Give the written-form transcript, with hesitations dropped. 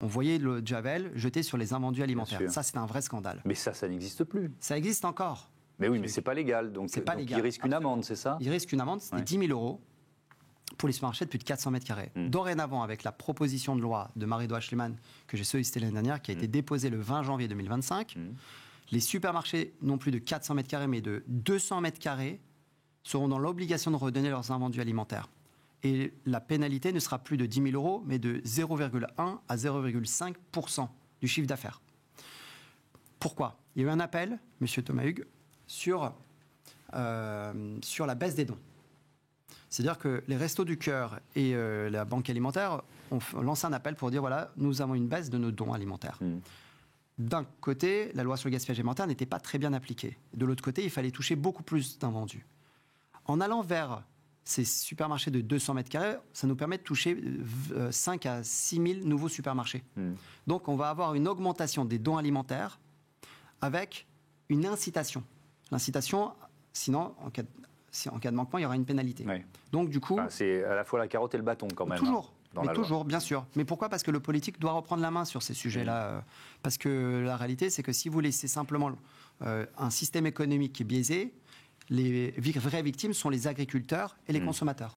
On voyait le Javel jeté sur les invendus alimentaires. Ça, c'est un vrai scandale. Mais ça n'existe plus. Ça existe encore. Mais oui, mais c'est pas légal. Donc il risque une amende, c'est ça ? Il risque une amende, c'est 10 000 € pour les supermarchés de plus de 400 mètres carrés. Dorénavant, avec la proposition de loi de Marie-Do Schliemann, que j'ai sollicitée l'année dernière, qui a été déposée le 20 janvier 2025, les supermarchés, non plus de 400 mètres carrés, mais de 200 mètres carrés, seront dans l'obligation de redonner leurs invendus alimentaires. Et la pénalité ne sera plus de 10 000 €, mais de 0,1 à 0,5% du chiffre d'affaires. Pourquoi ? Il y a eu un appel, M. Thomas Hugues, sur la baisse des dons. C'est-à-dire que les Restos du Cœur et la Banque alimentaire ont lancé un appel pour dire, voilà, nous avons une baisse de nos dons alimentaires. D'un côté, la loi sur le gaspillage alimentaire n'était pas très bien appliquée. De l'autre côté, il fallait toucher beaucoup plus d'invendus. En allant vers ces supermarchés de 200 mètres carrés, ça nous permet de toucher 5 à 6 000 nouveaux supermarchés. Donc, on va avoir une augmentation des dons alimentaires avec une incitation. L'incitation, sinon, en cas de manquement, il y aura une pénalité. Oui. Donc, du coup... c'est à la fois la carotte et le bâton, quand même. Toujours. Toujours, bien sûr. Mais pourquoi ? Parce que le politique doit reprendre la main sur ces sujets-là. Parce que la réalité, c'est que si vous laissez simplement un système économique qui est biaisé, les vraies victimes sont les agriculteurs et les consommateurs.